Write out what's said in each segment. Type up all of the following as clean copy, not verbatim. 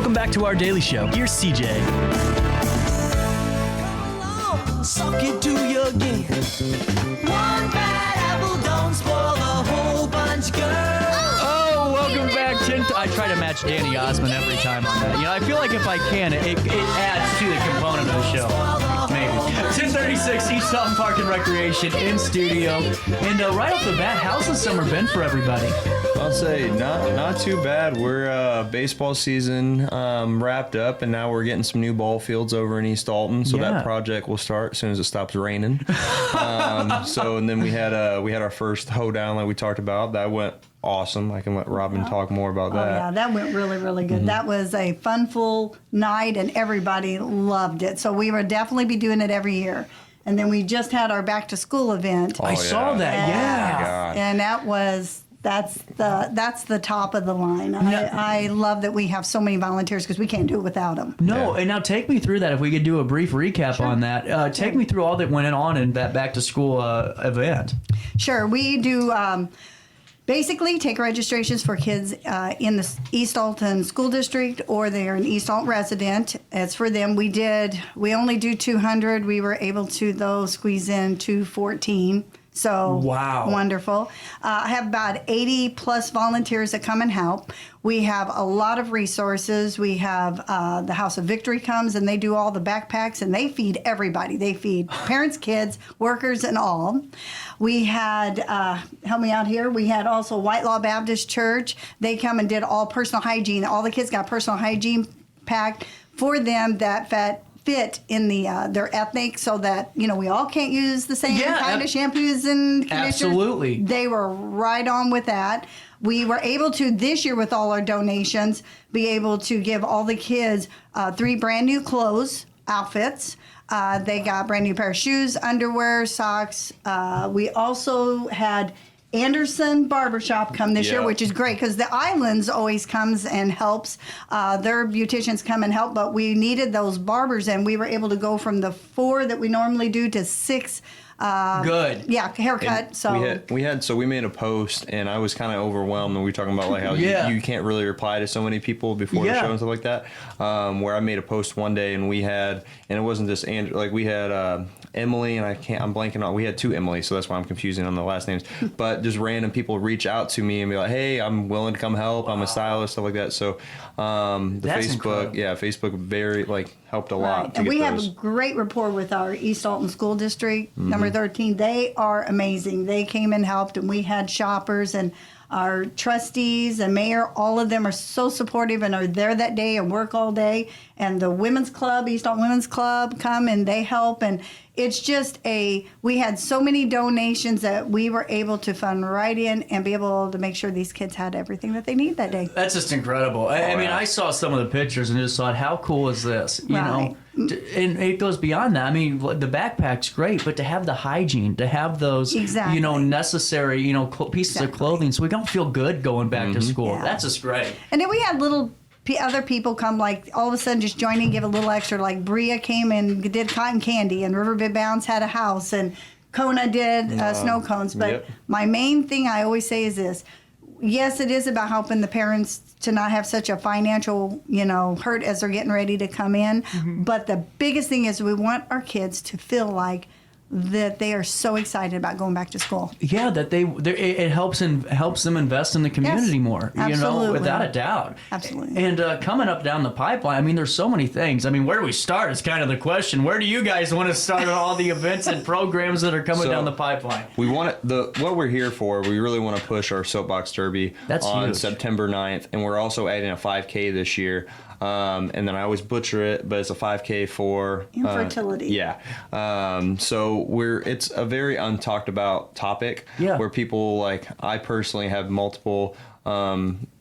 Welcome back to our daily show. Here's CJ. Come along, suck it to your game. One bad apple don't spoil the whole bunch, girl. Oh, welcome back, Tim. I try to match Danny Osmond every time on that. You know, I feel like if I can, it adds to the component of the show. Maybe. 1036 East Alton Park and Recreation in studio. And right off the bat, how's the summer been for everybody? I'll say not too bad. We're baseball season wrapped up, and now we're getting some new ball fields over in East Alton. So that project will start as soon as it stops raining. And then we had our first hoedown like we talked about. That went awesome. I can let Robin talk more about that. Yeah, that went really, really good. That was a funful night, and everybody loved it. So we will definitely be doing it every year. And then we just had our back to school event. I saw that. Yeah. And that's the top of the line. I love that we have so many volunteers because we can't do it without them. No, and now take me through that. If we could do a brief recap on that. Take me through all that went on in that back to school event. Sure. We do basically take registrations for kids in the East Alton School District, or they're an East Alton resident. As for them, we only do 200. We were able to, though, squeeze in 214. So wow, wonderful. I have about 80 plus volunteers that come and help. We have a lot of resources. We have the House of Victory comes, and they do all the backpacks, and they feed everybody. They feed parents, kids, workers, and all. We had, help me out here, we had also White Law Baptist Church. They come and did all personal hygiene. All the kids got personal hygiene packed for them that fit in their ethnic, so that we all can't use the same kind of shampoos and conditioners. Absolutely. They were right on with that. We were able to this year, with all our donations, be able to give all the kids 3 brand new clothes, outfits. They got brand new pair of shoes, underwear, socks. We also had Anderson Barbershop come this year, which is great because the Islands always comes and helps. Their beauticians come and help, but we needed those barbers, and we were able to go from the 4 that we normally do to 6. Good. Yeah, haircut. So we made a post, and I was kind of overwhelmed, and we were talking about like how you can't really reply to so many people before the show and stuff like that. Where I made a post one day, and it wasn't just Andrew, like we had Emily, and I'm blanking on. We had 2 Emilys, so that's why I'm confusing on the last names. But just random people reach out to me and be like, "Hey, I'm willing to come help. I'm a stylist, stuff like that." So That's Facebook, incredible. Facebook very helped a lot. And we have a great rapport with our East Alton School District, number 13. They are amazing. They came and helped, and we had shoppers, and our trustees and mayor, all of them are so supportive and are there that day and work all day. And the women's club, East Alton Women's Club, come and they help. And it's just we had so many donations that we were able to fund right in and be able to make sure these kids had everything that they need that day. That's just incredible. I mean, I saw some of the pictures and just thought, how cool is this? You know? And it goes beyond that. I mean, the backpack's great, but to have the hygiene, to have those, necessary, pieces of clothing, so we don't feel good going back to school. That's just great. And then we had other people come, like all of a sudden just join in, give a little extra. Like Bria came and did cotton candy, and RiverBend had a house, and Kona did snow cones. But my main thing I always say is this: yes, it is about helping the parents to not have such a financial, hurt as they're getting ready to come in. But the biggest thing is we want our kids to feel like that they are so excited about going back to school. Yeah, that it helps them invest in the community more. Absolutely. Without a doubt. Absolutely. And coming up down the pipeline, I mean, there's so many things. I mean, where do we start is kind of the question. Where do you guys want to start all the events and programs that are coming down the pipeline? We want what we're here for. We really want to push our Soapbox Derby on huge. September 9th, and we're also adding a 5K this year. And then I always butcher it, but it's a 5K for infertility. So it's a very untalked about topic. Where people I personally have multiple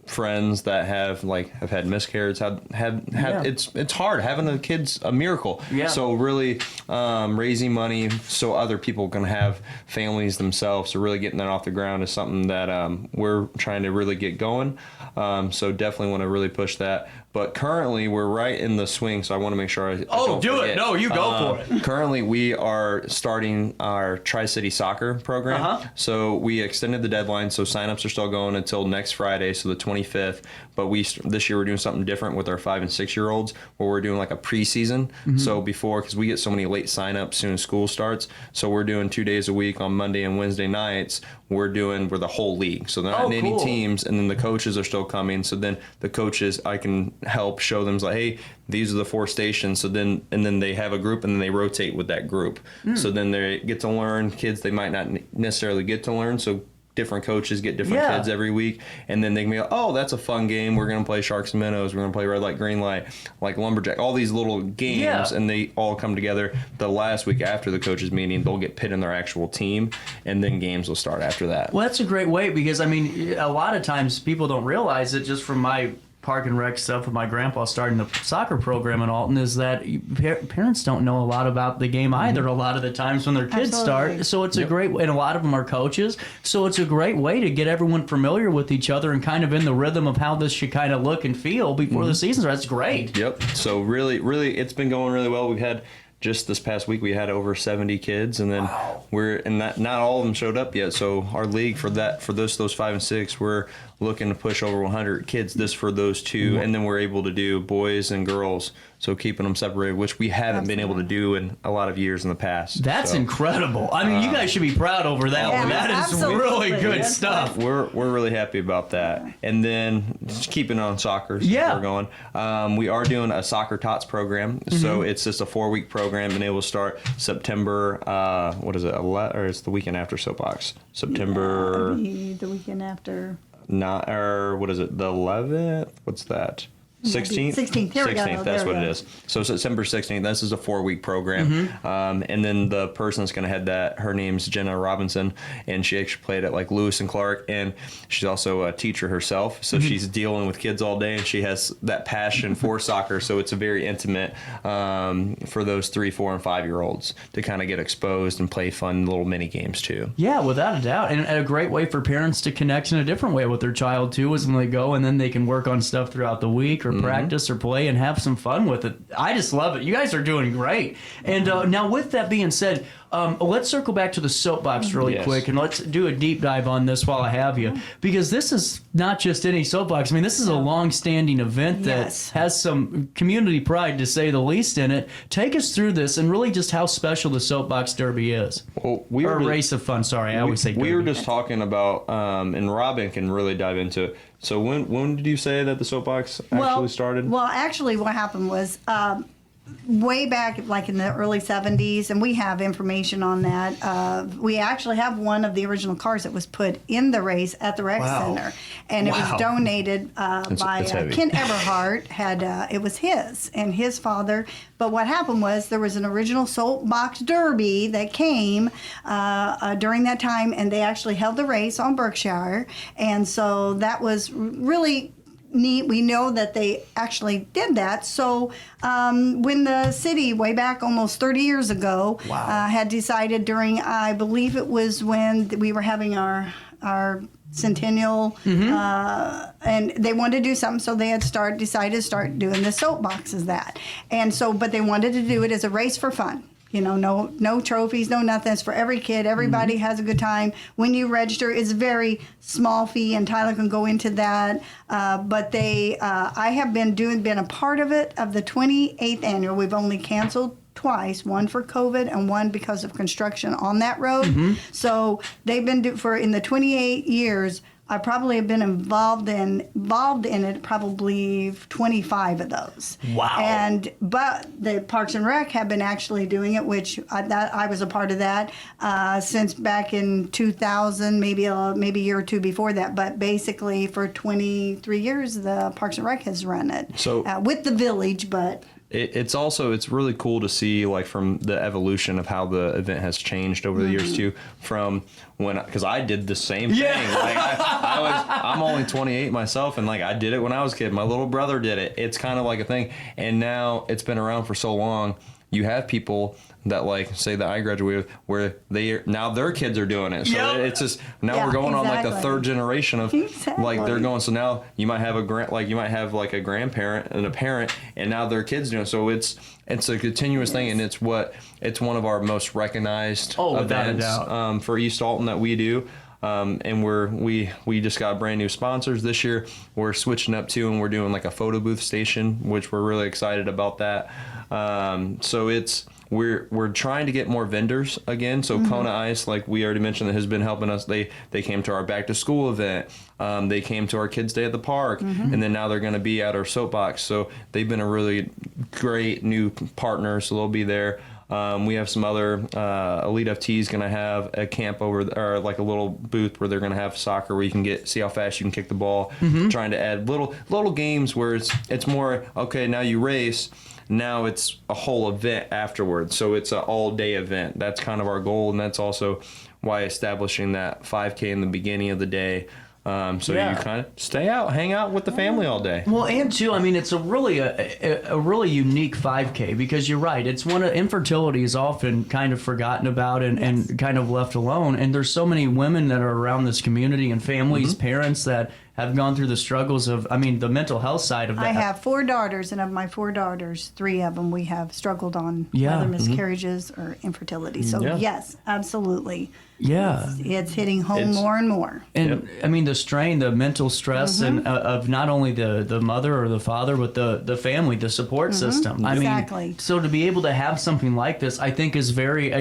friends that have had miscarriages. It's hard having a kid's a miracle. So really raising money so other people can have families themselves. So really getting that off the ground is something that we're trying to really get going. So definitely want to really push that. But currently, we're right in the swing, so I want to make sure I don't do forget. it. No, you go for it. Currently, we are starting our Tri-City soccer program. So we extended the deadline, so signups are still going until next Friday, so the 25th. But this year we're doing something different with our 5 and 6 year olds, where we're doing like a preseason. So because we get so many late signups soon as school starts, so we're doing 2 days a week on Monday and Wednesday nights. We're the whole league, so they're not in any teams, and then the coaches are still coming. So then the coaches, I can help show them like, hey, these are the 4 stations. So then they have a group, and then they rotate with that group. So then they get to learn kids they might not necessarily get to learn. So different coaches get different kids every week, and then they can be like, oh, that's a fun game. We're going to play Sharks and Minnows. We're going to play Red Light, Green Light, like Lumberjack, all these little games, and they all come together. The last week after the coaches meeting, they'll get pit in their actual team, and then games will start after that. Well, that's a great way, because, I mean, a lot of times people don't realize it, just from my park and rec stuff with my grandpa starting the soccer program in Alton, is that parents don't know a lot about the game either a lot of the times when their kids start. So it's a great way, and a lot of them are coaches, so it's a great way to get everyone familiar with each other and kind of in the rhythm of how this should kind of look and feel before the season starts. That's great. Yep. So really, it's been going really well. We've had, just this past week, we had over 70 kids, and then not all of them showed up yet. So our league for those 5 and 6, we're looking to push over 100 kids for those 2, and then we're able to do boys and girls. So keeping them separated, which we haven't been able to do in a lot of years in the past. That's incredible. I mean, you guys should be proud over that one. That is really good stuff. We're really happy about that. And then just keeping on soccer. We're going. We are doing a soccer tots program. So it's just a 4-week program, and it will start September. What is it? Or it's the weekend after Soapbox. September. The weekend after. What is it? The 11th? What's that? 16th? 16th. Here we go. 16th, that's what it is. So September 16th, this is a 4-week program. And then the person that's going to head that, her name's Jenna Robinson, and she actually played at like Lewis and Clark, and she's also a teacher herself. So she's dealing with kids all day, and she has that passion for soccer. So it's a very intimate for those 3, 4, and 5 year olds to kind of get exposed and play fun little mini games too. Yeah, without a doubt. And a great way for parents to connect in a different way with their child too, is when they go and then they can work on stuff throughout the week, or practice or play and have some fun with it. I just love it. You guys are doing great. And now, with that being said, let's circle back to the soapbox really quick, and let's do a deep dive on this while I have you, because this is not just any soapbox. I mean, this is a long-standing event that has some community pride, to say the least, in it. Take us through this and really just how special the Soapbox Derby is. Well, Race of Fun. Sorry, I always say Derby. We were just talking about, and Robin can really dive into it. So when did you say that the Soapbox actually started? Well, actually, what happened was way back, like in the early 70s, and we have information on that. We actually have one of the original cars that was put in the race at the rec center, and it was donated by Kent Eberhardt. It was his and his father. But what happened was there was an original Soapbox Derby that came during that time, and they actually held the race on Berkshire, and so that was really neat. We know that they actually did that. So when the city, way back almost 30 years ago, had decided during, I believe it was when we were having our centennial, and they wanted to do something, so they had decided to start doing the soapboxes and so, but they wanted to do it as a race for fun. You know, no trophies, no nothing. It's for every kid. Everybody has a good time. When you register, it's a very small fee, and Tyler can go into that. But I have been a part of it, of the 28th annual. We've only canceled twice, one for COVID and one because of construction on that road. So they've been in the 28 years. I probably have been involved in it probably 25 of those. Wow! But the Parks and Rec have been actually doing it, which I was a part of that since back in 2000, maybe a year or two before that. But basically, for 23 years, the Parks and Rec has run it. So with the village, but. It's really cool to see, like, from the evolution of how the event has changed over the years too. From because I did the same thing. Like I'm only 28 myself, and like I did it when I was a kid. My little brother did it. It's kind of like a thing, and now it's been around for so long you have people that like say that I graduated with, where now their kids are doing it. So it's just now we're going on like the third generation of like they're going. So now you might have a grandparent and a parent, and now their kids doing it. So it's a continuous thing, and it's one of our most recognized events for East Alton that we do. And we just got brand new sponsors this year. We're switching up too, and we're doing like a photo booth station, which we're really excited about that. So we're trying to get more vendors again. So Kona Ice, like we already mentioned, that has been helping us. They came to our back to school event. They came to our kids' day at the park, and then now they're going to be at our Soapbox. So they've been a really great new partner. So they'll be there. We have some other Elite FT is going to have a camp or like a little booth where they're going to have soccer where you can see how fast you can kick the ball. Trying to add little games where it's more okay. Now you race. Now it's a whole event afterwards. So it's an all-day event. That's kind of our goal, and that's also why establishing that 5K in the beginning of the day. You kind of stay out, hang out with the family all day. Well, and too, I mean, it's a really unique 5K because you're right. It's infertility is often kind of forgotten about and kind of left alone. And there's so many women that are around this community and families, parents that have gone through the struggles of, I mean, the mental health side of that. I have 4 daughters, and of my 4 daughters, 3 of them we have struggled on whether miscarriages or infertility. So yes, absolutely. Yeah, it's hitting home more and more. And I mean, the strain, the mental stress, and of not only the mother or the father, but the family, the support system. I mean, so to be able to have something like this, I think it's very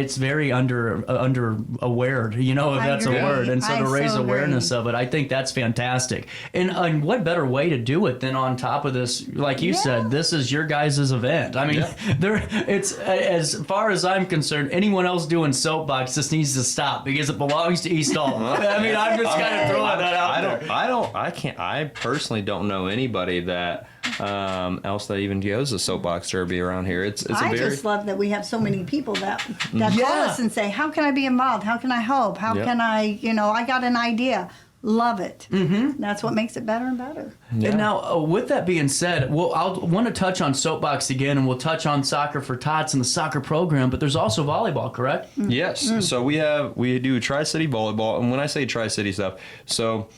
under aware. You know, if that's a word, and so to raise awareness of it, I think that's fantastic. And what better way to do it than on top of this? Like you said, this is your guys' event. I mean, it's as far as I'm concerned, anyone else doing Soapbox just needs to stop. Because it belongs to East Alton. I mean, I'm just kind of throwing that out there. I personally don't know anybody that else that even goes a Soapbox Derby around here. I just love that we have so many people that call us and say, how can I be involved? How can I help? How can I, I got an idea. Love it. That's what makes it better and better. Yeah. And now, with that being said, I'll want to touch on Soapbox again, and we'll touch on Soccer for Tots and the soccer program, but there's also volleyball, correct? Yes. So we do Tri-City volleyball, and when I say Tri-City stuff, so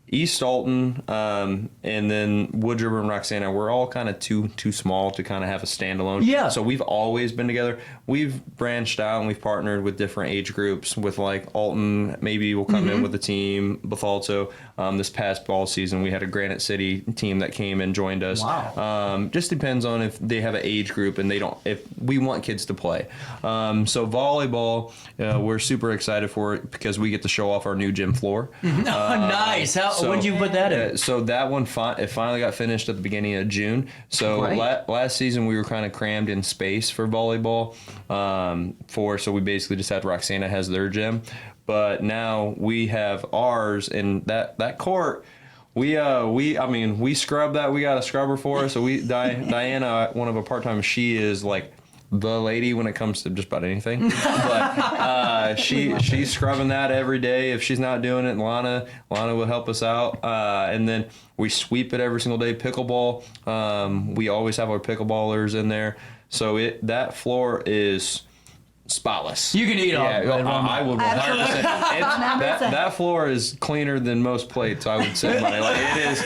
East Alton, and then Wood River and Roxana, we're all kind of too small to kind of have a standalone. Yeah. So we've always been together. We've branched out and we've partnered with different age groups. With like Alton, maybe we'll come in with a team. Bethalto, this past ball season, we had a Granite City team that came and joined us. Wow. Just depends on if they have an age group and if we want kids to play. So volleyball, we're super excited for it because we get to show off our new gym floor. Nice. When did you put that in? So that one, it finally got finished at the beginning of June. So last season we were kind of crammed in space for volleyball. So we basically just had Roxana has their gym, but now we have ours, and that court. We scrub that. We got a scrubber for us. So Diana, one of our part-time, she is like the lady when it comes to just about anything. But she's scrubbing that every day. If she's not doing it, Lana will help us out. And then we sweep it every single day. Pickleball. We always have our pickleballers in there. So that floor is spotless. You can eat all. I would 100%. That floor is cleaner than most plates, I would say. Like it is.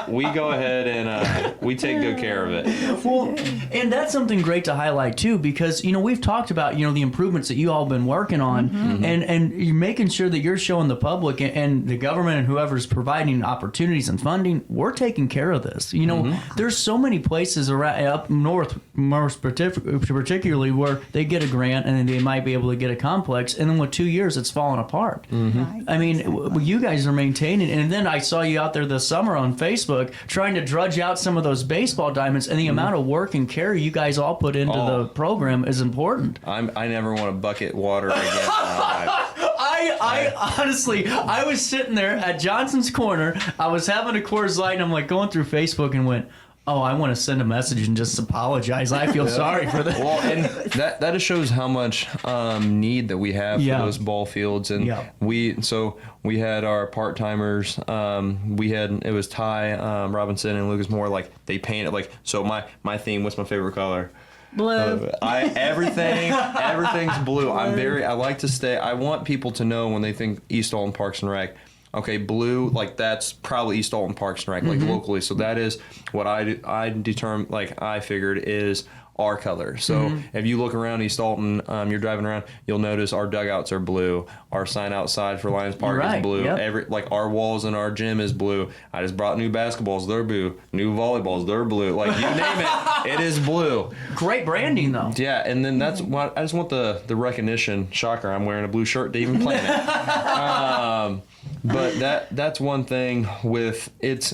We go ahead and we take good care of it. Well, and that's something great to highlight too, because we've talked about the improvements that you all been working on, and you're making sure that you're showing the public and the government and whoever's providing opportunities and funding, we're taking care of this. There's so many places around up north, most particularly, where they get a grant and then they might be able to get a complex, and then with 2 years it's falling apart. I mean, you guys are maintaining, and then I saw you out there this summer on Facebook trying to drudge out some of those baseball diamonds, and the amount of work and care you guys all put into the program is important. I never want to bucket water again. I honestly, I was sitting there at Johnson's Corner, I was having a Coors Light, and I'm like going through Facebook and went, oh, I want to send a message and just apologize. I feel sorry for that. Well, and that just shows how much need that we have for those ball fields. And we had our part-timers. It was Ty Robinson and Lucas Moore. Like they painted so my theme. What's my favorite color? Blue. Everything's blue. I like to stay. I want people to know when they think East Alton Parks and Rec. Okay, blue, like that's probably East Alton Parks and Rec, like locally. So that is what I determined, like I figured is our color. So if you look around East Alton, you're driving around, you'll notice our dugouts are blue. Our sign outside for Lions Park is blue. Yep. Like our walls in our gym is blue. I just brought new basketballs, they're blue. New volleyballs, they're blue. Like you name it, it is blue. Great branding though. Yeah, and then that's what I just want the recognition. Shocker, I'm wearing a blue shirt to even plan it. But that's one thing with it.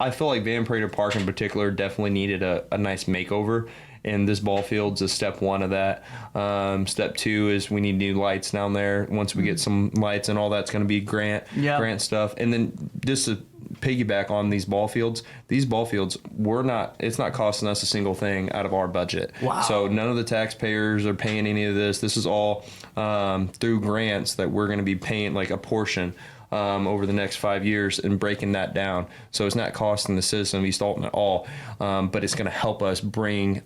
I feel like Van Prater Park in particular definitely needed a nice makeover, and this ball field's a step one of that. Step two is we need new lights down there. Once we get some lights and all that's going to be grant stuff. And then just to piggyback on these ball fields it's not costing us a single thing out of our budget. Wow. So none of the taxpayers are paying any of this. This is all through grants that we're going to be paying like a portion over the next 5 years and breaking that down. So it's not costing the citizen of East Alton at all, but it's going to help us bring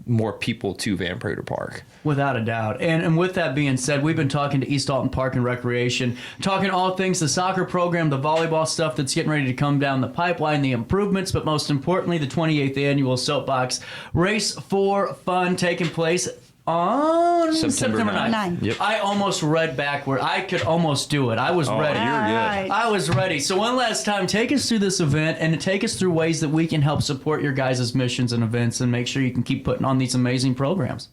more people to Van Prater Park. Without a doubt. And with that being said, we've been talking to East Alton Park and Recreation, talking all things the soccer program, the volleyball stuff that's getting ready to come down the pipeline, the improvements, but most importantly, the 28th annual Soapbox Race for Fun taking place on September 9th. Yep. I almost read backward. I could almost do it. I was ready. You're good. I was ready. So one last time, take us through this event and take us through ways that we can help support your guys' missions and events and make sure you can keep putting on these amazing programs.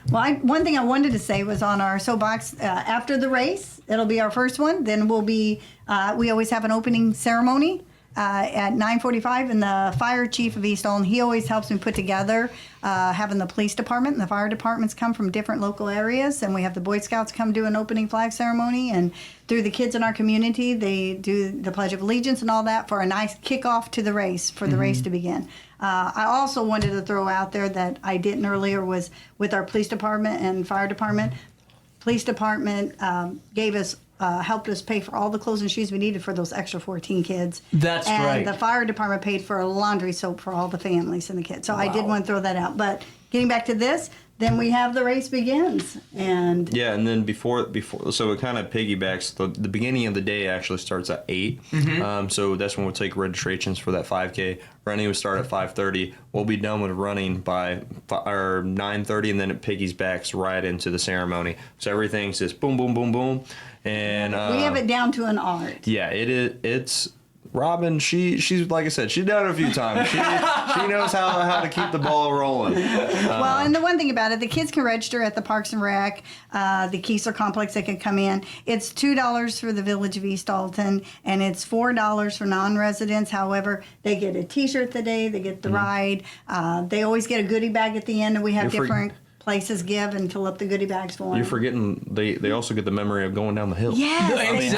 Well, one thing I wanted to say was on our soapbox after the race, it'll be our first one. Then we always have an opening ceremony at 9:45, and the fire chief of East Alton, he always helps me put together having the police department and the fire departments come from different local areas, and we have the Boy Scouts come do an opening flag ceremony, and through the kids in our community, they do the Pledge of Allegiance and all that for a nice kickoff to the race, for the race to begin. I also wanted to throw out there that I didn't earlier was with our police department and fire department. Police department gave us helped us pay for all the clothes and shoes we needed for those extra 14 kids. That's right. And the fire department paid for a laundry soap for all the families and the kids. So I did want to throw that out. But getting back to this, then we have the race begins. And then before so it kind of piggybacks. The beginning of the day actually starts at 8. So that's when we'll take registrations for that 5K. Running will start at 5:30. We'll be done with running by 9:30, and then it piggybacks right into the ceremony. So everything's just boom, boom, boom, boom. And we have it down to an art. Yeah, it is. It's Robin. She's like I said, she's done it a few times. She knows how to keep the ball rolling. Well, and the one thing about it, the kids can register at the Parks and Rec, the Keesler Complex. They can come in. It's $2 for the Village of East Alton, and it's $4 for non-residents. However, they get a T-shirt today. They get the ride. They always get a goodie bag at the end, and we have different places give and fill up the goodie bags for them. You're forgetting they also get the memory of going down the hill. Yes, they do.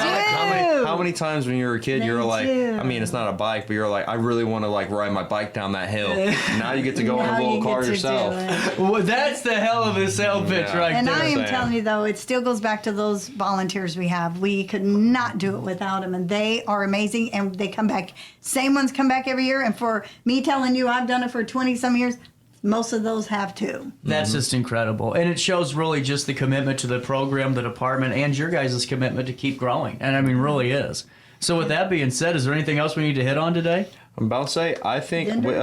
How many times when you were a kid you're like, I mean, it's not a bike, but you're like, I really want to like ride my bike down that hill. Now you get to go in a little car yourself. Well, that's the hell of a sales pitch right and there. And I am telling you though, it still goes back to those volunteers we have. We could not do it without them, and they are amazing. And they come back. Same ones come back every year. And for me telling you, I've done it for 20 some years. Most of those have too. That's just incredible. And it shows really just the commitment to the program, the department, and your guys' commitment to keep growing. And I mean, really is. So with that being said, is there anything else we need to hit on today? I'm about to say, I think we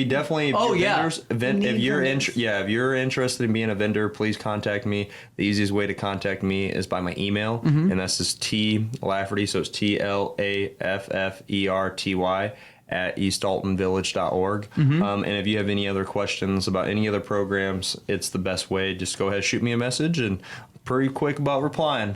definitely. Vendors, if you're interested in being a vendor, please contact me. The easiest way to contact me is by my email, and that's just T Lafferty, so it's TLAFFERTY at eastaltonvillage.org. And if you have any other questions about any other programs, it's the best way. Just go ahead, shoot me a message, and pretty quick about replying.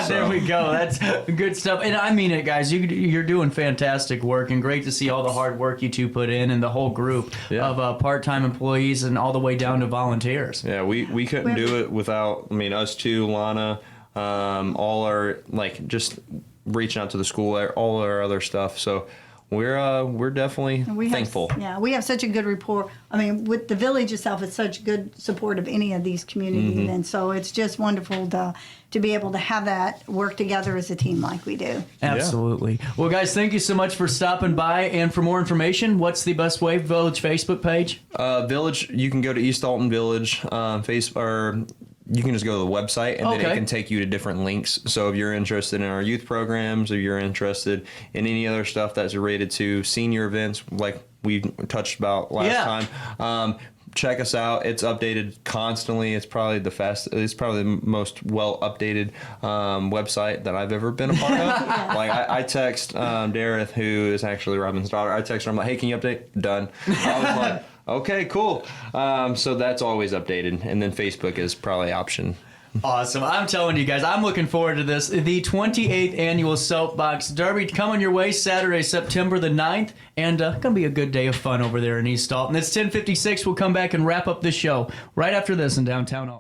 There we go. That's good stuff. And I mean it, guys. You're doing fantastic work, and great to see all the hard work you two put in, and the whole group of part-time employees and all the way down to volunteers. Yeah, we couldn't do it without, I mean, us two, Lana, all our, like, just reaching out to the school, all our other stuff. So we're definitely thankful. We have such a good rapport. I mean, with the village itself, it's such good support of any of these community and so it's just wonderful to be able to have that work together as a team like we do. Absolutely. Well, guys, thank you so much for stopping by. And for more information, what's the best way? Village Facebook page? Village, you can go to East Alton Village or you can just go to the website, and then it can take you to different links. So if you're interested in our youth programs, or you're interested in any other stuff that's related to senior events, like we touched about last time, check us out. It's updated constantly. It's probably the most well updated website that I've ever been a part of. Like I text Dareth, who is actually Robin's daughter. I text her. I'm like, hey, can you update? Done. I was like, okay, cool. So that's always updated, and then Facebook is probably option. Awesome. I'm telling you guys, I'm looking forward to this. The 28th annual Soapbox Derby coming your way Saturday, September the 9th, and going to be a good day of fun over there in East Alton. It's 10:56. We'll come back and wrap up this show right after this in downtown Alton.